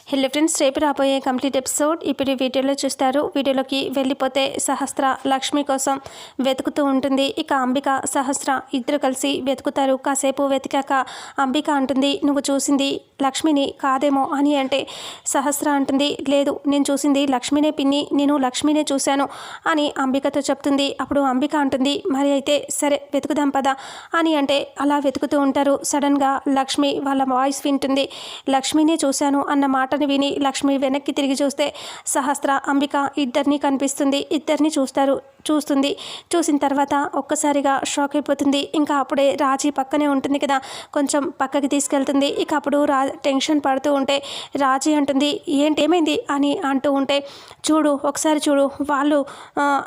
Hello friends, రేపు రాబోయే complete episode ఇప్పుడు వీడియోలో చూస్తారు. వీడియోలోకి వెళ్ళిపోతే సహస్ర లక్ష్మి కోసం వెతుకుతూ ఉంటుంది. ఇక అంబిక సహస్ర ఇద్దరు కలిసి వెతుకుతారు. కాసేపు వెతికాక అంబిక అంటుంది, నువ్వు చూసింది లక్ష్మిని కాదేమో అని. అంటే సహస్ర అంటుంది, లేదు నేను చూసింది లక్ష్మినే పిన్ని, నేను లక్ష్మినే చూశాను అని అంబికతో చెప్తుంది. అప్పుడు అంబిక అంటుంది, మరి అయితే సరే వెతుకుదాం పదా అని. అంటే అలా వెతుకుతూ ఉంటారు. సడన్గా లక్ష్మి వాళ్ళ వాయిస్ వింటుంది. లక్ష్మినే చూశాను అన్న మాటని విని లక్ష్మి వెనక్కి తిరిగి చూస్తే సహస్ర అంబిక ఇద్దరిని కనిపిస్తుంది. ఇద్దరిని చూస్తుంది. చూసిన తర్వాత ఒక్కసారిగా షాక్ అయిపోతుంది. ఇంకా అప్పుడే రాజీ పక్కనే ఉంటుంది కదా, కొంచెం పక్కకి తీసుకెళ్తుంది. ఇక అప్పుడు టెన్షన్ పడుతూ ఉంటే రాజీ అంటుంది, ఏమైంది అని అంటూ ఉంటే, చూడు ఒకసారి చూడు వాళ్ళు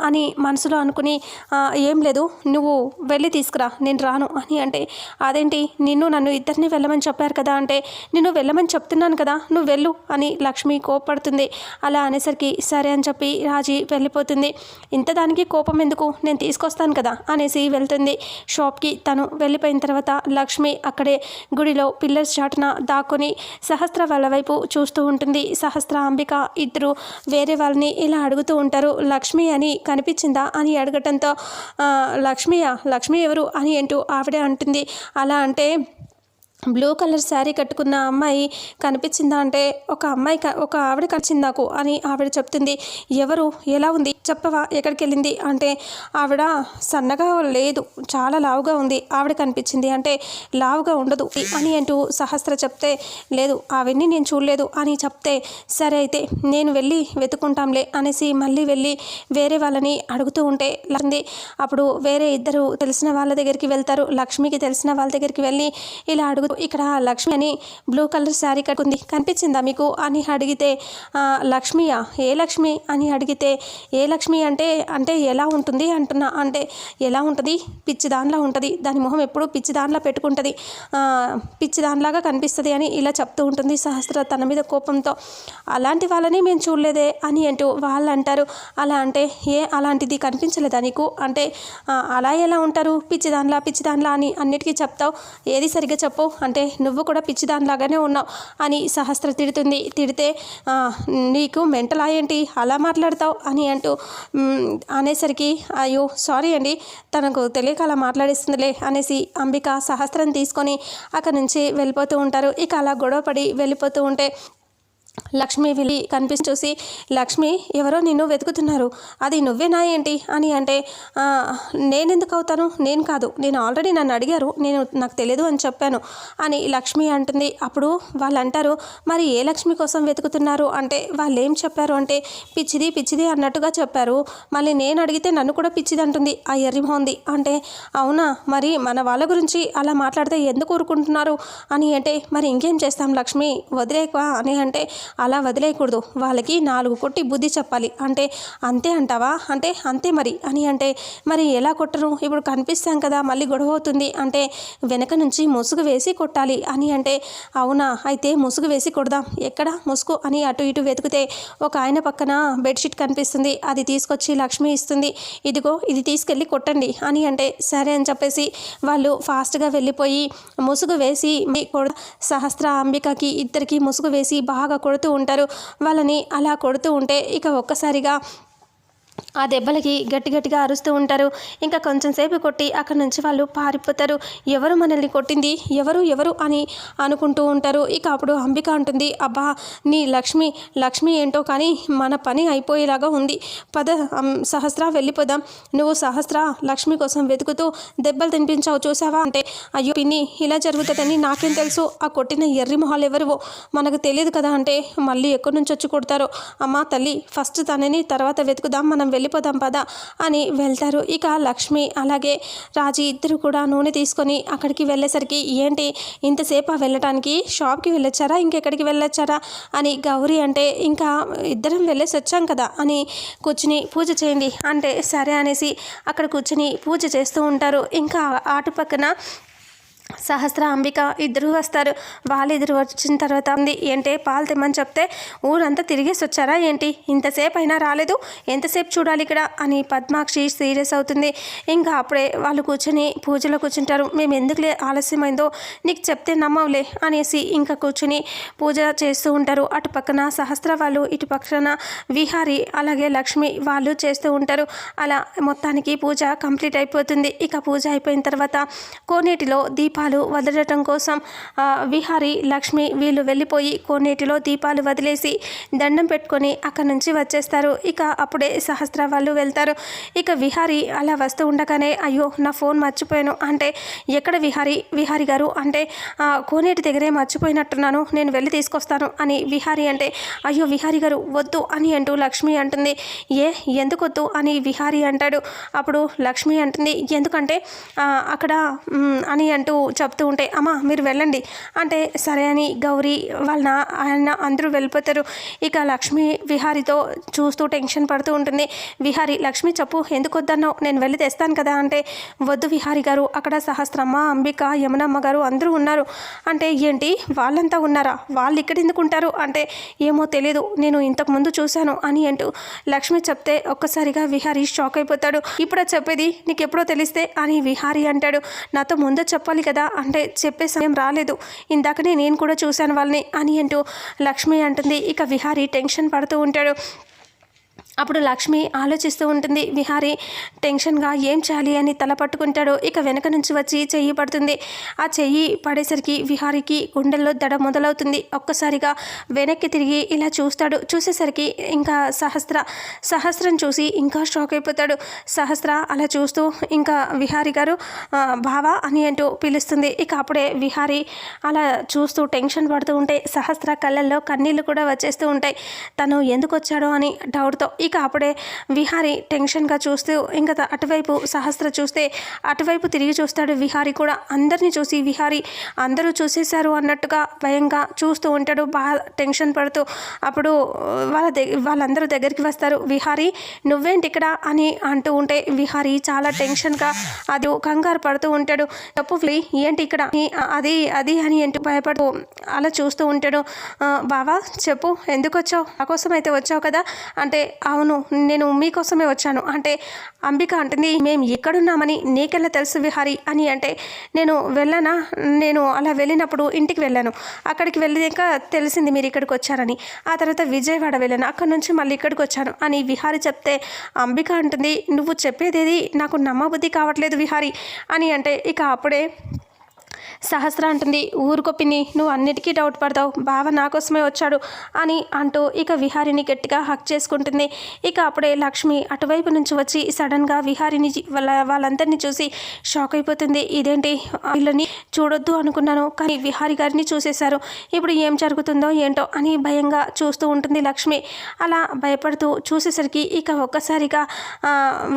అని మనసులో అనుకుని, ఏం లేదు నువ్వు వెళ్ళి తీసుకురా నేను రాను అని. అంటే అదేంటి నన్ను ఇద్దరిని వెళ్ళమని చెప్పారు కదా అంటే, నిన్ను వెళ్ళమని చెప్తున్నాను కదా నువ్వు వెళ్ళు అని లక్ష్మి కోపడుతుంది. అలా అనేసరికి సరే అని చెప్పి రాజీ వెళ్ళిపోతుంది. ఇంత దానికి కోపం ఎందుకు, నేను తీసుకొస్తాను కదా అనేసి వెళ్తుంది షాప్కి. తను వెళ్ళిపోయిన తర్వాత లక్ష్మి అక్కడే గుడిలో పిల్లర్స్ చాటున దాక్కుని సహస్ర వాళ్ళ వైపు చూస్తూ ఉంటుంది. సహస్ర అంబిక ఇద్దరు వేరే వాళ్ళని ఇలా అడుగుతూ ఉంటారు. లక్ష్మి అని కనిపించిందా అని అడగటంతో లక్ష్మి ఎవరు అని అంటూ ఆవిడే అంటుంది. అలా అంటే బ్లూ కలర్ శారీ కట్టుకున్న అమ్మాయి కనిపించిందా అంటే, ఒక ఆవిడ కనిపించింది నాకు అని ఆవిడ చెప్తుంది. ఎవరు, ఎలా ఉంది చెప్పవా, ఎక్కడికి వెళ్ళింది అంటే, ఆవిడ సన్నగా లేదు చాలా లావుగా ఉంది ఆవిడ కనిపించింది అంటే, లావుగా ఉండదు అని అంటూ సహస్ర చెప్తే, లేదు అవన్నీ నేను చూడలేదు అని చెప్తే, సరే అయితే నేను వెళ్ళి వెతుకుంటాంలే అనేసి మళ్ళీ వెళ్ళి వేరే వాళ్ళని అడుగుతూ ఉంటే అప్పుడు వేరే ఇద్దరు తెలిసిన వాళ్ళ దగ్గరికి వెళ్తారు. లక్ష్మికి తెలిసిన వాళ్ళ దగ్గరికి వెళ్ళి ఇలా అడుగు, ఇక్కడ లక్ష్మి అని బ్లూ కలర్ శారీ కట్టుకుంది కనిపించిందా మీకు అని అడిగితే, లక్ష్మియా, ఏ లక్ష్మి అని అడిగితే, ఏ లక్ష్మి అంటే ఎలా ఉంటుంది అంటున్నా. అంటే ఎలా ఉంటుంది, పిచ్చిదానిలా ఉంటుంది, దాని మొహం ఎప్పుడు పిచ్చిదానిలా పెట్టుకుంటుంది, పిచ్చిదానిలాగా కనిపిస్తుంది అని ఇలా చెప్తూ ఉంటుంది సహస్ర తన మీద కోపంతో. అలాంటి వాళ్ళని మేము చూడలేదే అని అంటూ వాళ్ళు అంటారు. అలా అంటే, అలాంటిది కనిపించలేదా నీకు అంటే, అలా ఎలా ఉంటారు పిచ్చిదానిలా అని అన్నిటికీ చెప్తావు, ఏది సరిగ్గా చెప్పు అంటే, నువ్వు కూడా పిచ్చిదానిలాగానే ఉన్నావు అని సహస్ర తిడితే, నీకు మెంటల్ ఏంటి అలా మాట్లాడతావు అని అంటూ అనేసరికి, అయ్యో సారీ అండి తనకు తెలియక అలా మాట్లాడిస్తుందిలే అనేసి అంబిక సహస్రం తీసుకొని అక్కడి నుంచి వెళ్ళిపోతూ ఉంటారు. ఇక అలా గొడవపడి వెళ్ళిపోతూ ఉంటే లక్ష్మి వెళ్ళి చూసి, లక్ష్మి ఎవరో నిన్ను వెతుకుతున్నారు, అది నువ్వేనా ఏంటి అని అంటే, నేనెందుకు అవుతాను, నేను కాదు, నేను ఆల్రెడీ నన్ను అడిగారు, నాకు తెలియదు అని చెప్పాను అని లక్ష్మి అంటుంది. అప్పుడు వాళ్ళు అంటారు, మరి ఏ లక్ష్మి కోసం వెతుకుతున్నారు అంటే, వాళ్ళు ఏం చెప్పారు అంటే, పిచ్చిది అన్నట్టుగా చెప్పారు. మళ్ళీ నేను అడిగితే నన్ను కూడా పిచ్చిది అంటుంది ఆ ఎర్రిమోంది అంటే, అవునా మరి మన వాళ్ళ గురించి అలా మాట్లాడితే ఎందుకు ఊరుకుంటున్నారు అని అంటే, మరి ఇంకేం చేస్తాం లక్ష్మి వదిలేక అని అంటే, అలా వదిలేయకూడదు, వాళ్ళకి 4 కొట్టి బుద్ధి చెప్పాలి అంటే, అంతే అంటావా అంటే, అంతే మరి అని అంటే, మరి ఎలా కొట్టరు, ఇప్పుడు కనిపిస్తాం కదా మళ్ళీ గొడవ అవుతుంది అంటే, వెనక నుంచి ముసుగు వేసి కొట్టాలి అని అంటే, అవునా అయితే ముసుగు వేసి కొడదాం, ఎక్కడ ముసుగు అని అటు ఇటు వెతికితే ఒక ఆయన పక్కన బెడ్షీట్ కనిపిస్తుంది. అది తీసుకొచ్చి లక్ష్మి ఇస్తుంది. ఇదిగో ఇది తీసుకెళ్ళి కొట్టండి అని అంటే, సరే అని చెప్పేసి వాళ్ళు ఫాస్ట్గా వెళ్ళిపోయి ముసుగు వేసి సహస్ర అంబికకి ఇద్దరికి ముసుగు వేసి బాగా కొడుతూ ఉంటారు. వాళ్ళని అలా కొడుతూ ఉంటే ఇక ఒక్కసారిగా ఆ దెబ్బలకి గట్టిగా అరుస్తూ ఉంటారు. ఇంకా కొంచెం సేపు కొట్టి అక్కడి నుంచి వాళ్ళు పారిపోతారు. ఎవరు మనల్ని కొట్టింది, ఎవరు అని అనుకుంటూ ఉంటారు. ఇక అప్పుడు అంబిక అంటుంది, అబ్బా నీ లక్ష్మి ఏంటో కానీ మన పని అయిపోయేలాగా ఉంది, పద సహస్ర వెళ్ళిపోదాం, నువ్వు సహస్ర లక్ష్మి కోసం వెతుకుతూ దెబ్బలు తినిపించావు చూసావా అంటే, అయ్యో పిన్ని ఇలా జరుగుతుందని నాకేం తెలుసు, ఆ కొట్టిన ఎర్రి మొహాలు ఎవరివో మనకు తెలియదు కదా అంటే, మళ్ళీ ఎక్కడి నుంచి వచ్చి కొడతారో, అమ్మా తల్లి ఫస్ట్ తనని తర్వాత వెతుకుదాం, మనం వెళ్ళిపోదాం పదా అని వెళ్తారు. ఇక లక్ష్మి అలాగే రాజీ ఇద్దరు కూడా నూనె తీసుకొని అక్కడికి వెళ్ళేసరికి, ఏంటి ఇంతసేపు వెళ్ళటానికి షాప్కి వెళ్ళొచ్చారా ఇంకెక్కడికి వెళ్ళొచ్చారా అని గౌరీ అంటే, ఇంకా ఇద్దరం వెళ్ళేసి వచ్చాం కదా అని కూర్చుని పూజ చేయండి అంటే, సరే అనేసి అక్కడ కూర్చుని పూజ చేస్తూ ఉంటారు. ఇంకా అటు పక్కన సహస్ర అంబిక ఇద్దరు వస్తారు. వాళ్ళిద్దరు వచ్చిన తర్వాత ఉంది ఏంటే పాలు తెమ్మని చెప్తే ఊరంతా తిరిగేసి వచ్చారా ఏంటి, ఇంతసేపు అయినా రాలేదు, ఎంతసేపు చూడాలి ఇక్కడ అని పద్మాక్షి సీరియస్ అవుతుంది. ఇంకా అప్పుడే వాళ్ళు కూర్చొని పూజలో కూర్చుంటారు. మేము ఎందుకులే ఆలస్యమైందో నీకు చెప్తే నమ్మవులే అనేసి ఇంకా కూర్చుని పూజ చేస్తూ ఉంటారు. అటు పక్కన సహస్ర వాళ్ళు, ఇటు పక్కన విహారి అలాగే లక్ష్మి వాళ్ళు చేస్తూ ఉంటారు. అలా మొత్తానికి పూజ కంప్లీట్ అయిపోతుంది. ఇక పూజ అయిపోయిన తర్వాత కోనేటిలో దీపాలు వదలటం కోసం విహారి లక్ష్మి వీళ్ళు వెళ్ళిపోయి కోనేటిలో దీపాలు వదిలేసి దండం పెట్టుకొని అక్కడి నుంచి వచ్చేస్తారు. ఇక అప్పుడే సహస్ర వాళ్ళు వెళ్తారు. ఇక విహారి అలా వస్తూ ఉండగానే అయ్యో నా ఫోన్ మర్చిపోయాను అంటే ఎక్కడ విహారి గారు అంటే కోనేటి దగ్గరే మర్చిపోయినట్టున్నాను, నేను వెళ్ళి తీసుకొస్తాను అని విహారి అంటే అయ్యో విహారి గారు వద్దు అని అంటూ లక్ష్మి అంటుంది. ఎందుకు వద్దు అని విహారి అంటాడు. అప్పుడు లక్ష్మి అంటుంది ఎందుకంటే అక్కడ అని అంటూ చెప్తూ ఉంటే అమ్మ మీరు వెళ్ళండి అంటే సరే అని గౌరీ వాళ్ళ ఆయన అందరూ వెళ్ళిపోతారు. ఇక లక్ష్మి విహారితో చూస్తూ టెన్షన్ పడుతూ ఉంటుంది. విహారి లక్ష్మి చెప్పు ఎందుకు వద్దన్నావు, నేను వెళ్ళి తెస్తాను కదా అంటే వద్దు విహారి గారు అక్కడ సహస్రమ్మ అంబిక యమునమ్మ గారు అందరూ ఉన్నారు అంటే ఏంటి వాళ్ళంతా ఉన్నారా, వాళ్ళు ఇక్కడ ఎందుకు ఉంటారు అంటే ఏమో తెలీదు, నేను ఇంతకుముందు చూశాను అని అంటూ లక్ష్మి చెప్తే ఒక్కసారిగా విహారి షాక్ అయిపోతాడు. ఇప్పుడు చెప్పేది నీకు ఎప్పుడో తెలిస్తే అని విహారి అంటాడు. నాతో ముందు చెప్పాలి కదా అంటే చెప్పే సమయం రాలేదు, ఇందాకనే నేను కూడా చూశాను వాళ్ళని అని అంటూ లక్ష్మి అంటుంది. ఇక విహారి టెన్షన్ పడుతూ ఉంటాడు. అప్పుడు లక్ష్మి ఆలోచిస్తూ ఉంటుంది. విహారి టెన్షన్గా ఏం చేయాలి అని తల పట్టుకుంటాడు. ఇక వెనక నుంచి వచ్చి చెయ్యి పడుతుంది. ఆ చెయ్యి పడేసరికి విహారికి గుండెల్లో దడ మొదలవుతుంది. ఒక్కసారిగా వెనక్కి తిరిగి ఇలా చూస్తాడు. చూసేసరికి ఇంకా సహస్రం చూసి ఇంకా షాక్ అయిపోతాడు. సహస్ర అలా చూస్తూ ఇంకా విహారి గారు బావా అని అంటూ పిలుస్తుంది. ఇక అప్పుడే విహారి అలా చూస్తూ టెన్షన్ పడుతూ ఉంటే సహస్ర కళ్ళల్లో కన్నీళ్ళు కూడా వచ్చేస్తూ ఉంటాయి. తను ఎందుకు వచ్చాడో అని డౌట్తో. ఇక అప్పుడే విహారి టెన్షన్గా చూస్తూ ఇంకా అటువైపు సహస్ర చూస్తే అటువైపు తిరిగి చూస్తాడు. విహారి కూడా అందరినీ చూసి విహారి అందరూ చూసేశారు అన్నట్టుగా భయంగా చూస్తూ ఉంటాడు, బాగా టెన్షన్ పడుతూ. అప్పుడు వాళ్ళందరూ దగ్గరికి వస్తారు. విహారి నువ్వేంటి ఇక్కడ అని అంటూ ఉంటే విహారి చాలా టెన్షన్గా అది కంగారు పడుతూ ఉంటాడు. తప్పు ఏంటి ఇక్కడ అది అని అంటూ భయపడుతూ అలా చూస్తూ ఉంటాడు. బావా చెప్పు ఎందుకు వచ్చావు, నా కోసం అయితే వచ్చావు కదా అంటే అవును నేను మీకోసమే వచ్చాను అంటే అంబిక అంటుంది మేము ఎక్కడున్నామని నీకెలా తెలుసు విహారి అని అంటే నేను అలా వెళ్ళినప్పుడు ఇంటికి వెళ్ళాను, అక్కడికి వెళ్ళాక తెలిసింది మీరు ఇక్కడికి వచ్చారని, ఆ తర్వాత విజయవాడ వెళ్ళాను, అక్కడి నుంచి మళ్ళీ ఇక్కడికి వచ్చాను అని విహారి చెప్తే అంబిక అంటుంది నువ్వు చెప్పేదేది నాకు నమ్మబుద్ధి కావట్లేదు విహారి అని అంటే ఇక అప్పుడే సహస్ర అంటుంది ఊరుకో పిన్ని నువ్వు అన్నిటికీ డౌట్ పడతావు, బావ నా కోసమే వచ్చాడు అని అంటూ ఇక విహారిని గట్టిగా హక్ చేసుకుంటుంది. ఇక అప్పుడే లక్ష్మి అటువైపు నుంచి వచ్చి సడన్గా విహారిని వాళ్ళందరినీ చూసి షాక్ అయిపోతుంది. ఇదేంటి వీళ్ళని చూడొద్దు అనుకున్నాను కానీ విహారి గారిని చూసేశారు, ఇప్పుడు ఏం జరుగుతుందో ఏంటో అని భయంగా చూస్తూ ఉంటుంది లక్ష్మి. అలా భయపడుతూ చూసేసరికి ఇక ఒక్కసారిగా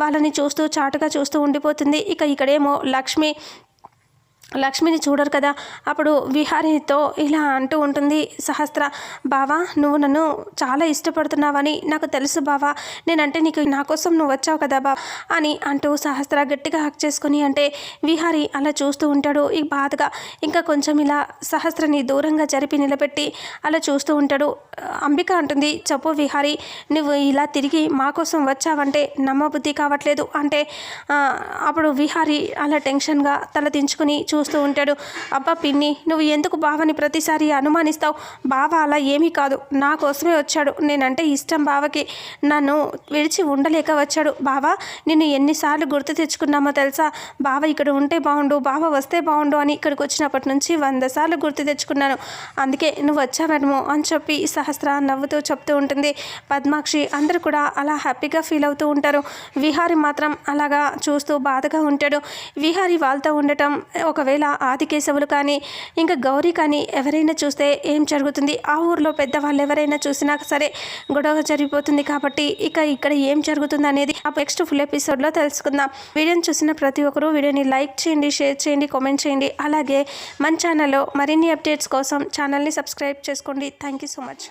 వాళ్ళని చూస్తూ చాటుగా చూస్తూ ఉండిపోతుంది. ఇక ఇక్కడేమో లక్ష్మిని చూడరు కదా. అప్పుడు విహారితో ఇలా అంటూ ఉంటుంది సహస్ర, బావా నువ్వు నన్ను చాలా ఇష్టపడుతున్నావని నాకు తెలుసు బావా, నేనంటే నీకు నా కోసం నువ్వు వచ్చావు కదా బా అని అంటూ సహస్ర గట్టిగా హక్ చేసుకుని అంటే విహారి అలా చూస్తూ ఉంటాడు. ఈ బాధగా ఇంకా కొంచెం ఇలా సహస్రని దూరంగా జరిపి నిలబెట్టి అలా చూస్తూ ఉంటాడు. అంబిక అంటుంది చెప్పు విహారి నువ్వు ఇలా తిరిగి మా కోసం వచ్చావంటే నమ్మబుద్ధి కావట్లేదు అంటే అప్పుడు విహారి అలా టెన్షన్గా తల దించుకుని చూస్తూ ఉంటాడు. అబ్బా పిన్ని నువ్వు ఎందుకు బావని ప్రతిసారి అనుమానిస్తావు, బావ అలా ఏమీ కాదు, నా కోసమే వచ్చాడు, నేనంటే ఇష్టం బావకి, నన్ను విడిచి ఉండలేక వచ్చాడు. బావ నిన్ను ఎన్నిసార్లు గుర్తు తెచ్చుకున్నామో తెలుసా, బావ ఇక్కడ ఉంటే బాగుండు, బావ వస్తే బాగుండు అని ఇక్కడికి వచ్చినప్పటి నుంచి 100 సార్లు గుర్తు తెచ్చుకున్నాను, అందుకే నువ్వు వచ్చావేమో అని చెప్పి సహస్ర నవ్వుతూ చెప్తూ ఉంటుంది. పద్మాక్షి అందరూ కూడా అలా హ్యాపీగా ఫీల్ అవుతూ ఉంటారు. విహారి మాత్రం అలాగా చూస్తూ బాధగా ఉంటాడు. విహారి వాళ్ళతో ఉండటం ఒకవేళ ఆదికేశవులు కానీ ఇంకా గౌరీ కానీ ఎవరైనా చూస్తే ఏం జరుగుతుంది, ఆ ఊర్లో పెద్దవాళ్ళు ఎవరైనా చూసినా సరే గొడవ జరిగిపోతుంది. కాబట్టి ఇక్కడ ఏం జరుగుతుంది అనేది ఆ నెక్స్ట్ ఫుల్ ఎపిసోడ్లో తెలుసుకుందాం. వీడియోని చూసిన ప్రతి ఒక్కరూ వీడియోని లైక్ చేయండి, షేర్ చేయండి, కామెంట్ చేయండి. అలాగే మన ఛానల్లో మరిన్ని అప్డేట్స్ కోసం ఛానల్ని సబ్స్క్రైబ్ చేసుకోండి. Thank you so much.